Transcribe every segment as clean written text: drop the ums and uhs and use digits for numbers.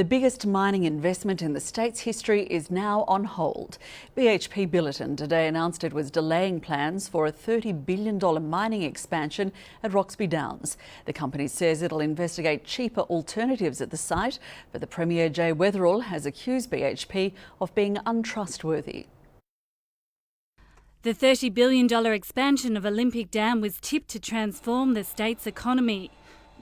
The biggest mining investment in the state's history is now on hold. BHP Billiton today announced it was delaying plans for a $30 billion mining expansion at Roxby Downs. The company says it'll investigate cheaper alternatives at the site, but the Premier Jay Weatherill has accused BHP of being untrustworthy. The $30 billion expansion of Olympic Dam was tipped to transform the state's economy.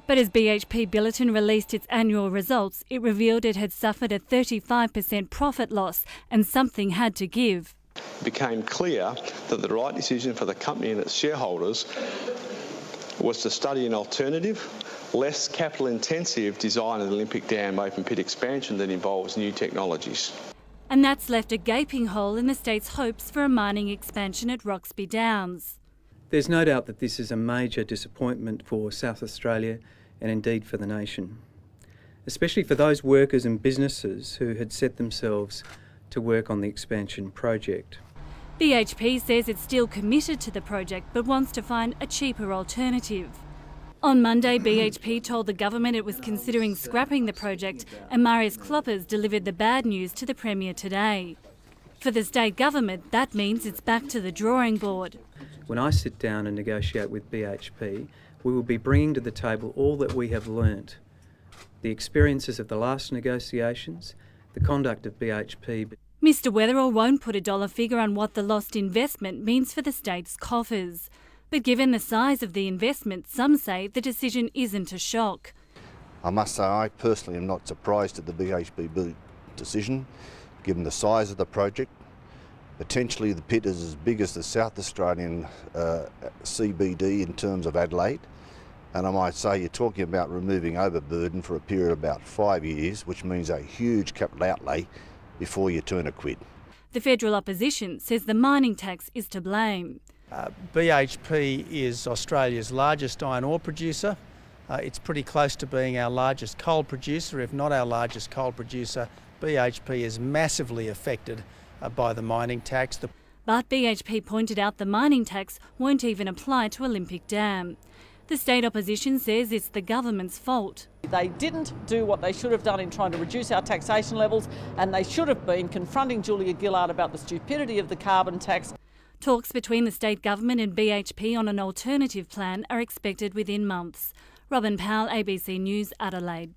But as BHP Billiton released its annual results, it revealed it had suffered a 35% profit loss and something had to give. It became clear that the right decision for the company and its shareholders was to study an alternative, less capital-intensive design of the Olympic Dam open pit expansion that involves new technologies. And that's left a gaping hole in the state's hopes for a mining expansion at Roxby Downs. There's no doubt that this is a major disappointment for South Australia and indeed for the nation, especially for those workers and businesses who had set themselves to work on the expansion project. BHP says it's still committed to the project but wants to find a cheaper alternative. On Monday, BHP told the government it was considering scrapping the project, and Marius Kloppers delivered the bad news to the Premier today. For the state government, that means it's back to the drawing board. When I sit down and negotiate with BHP, we will be bringing to the table all that we have learnt, the experiences of the last negotiations, the conduct of BHP. Mr Weatherill won't put a dollar figure on what the lost investment means for the state's coffers. But given the size of the investment, some say the decision isn't a shock. I must say I personally am not surprised at the BHP decision, given the size of the project. Potentially the pit is as big as the South Australian CBD in terms of Adelaide. And I might say you're talking about removing overburden for a period of about 5 years, which means a huge capital outlay before you turn a quid. The federal opposition says the mining tax is to blame. BHP is Australia's largest iron ore producer. It's pretty close to being our largest coal producer, if not our largest coal producer. BHP is massively affected by the mining tax. But BHP pointed out the mining tax won't even apply to Olympic Dam. The state opposition says it's the government's fault. They didn't do what they should have done in trying to reduce our taxation levels, and they should have been confronting Julia Gillard about the stupidity of the carbon tax. Talks between the state government and BHP on an alternative plan are expected within months. Robin Powell, ABC News, Adelaide.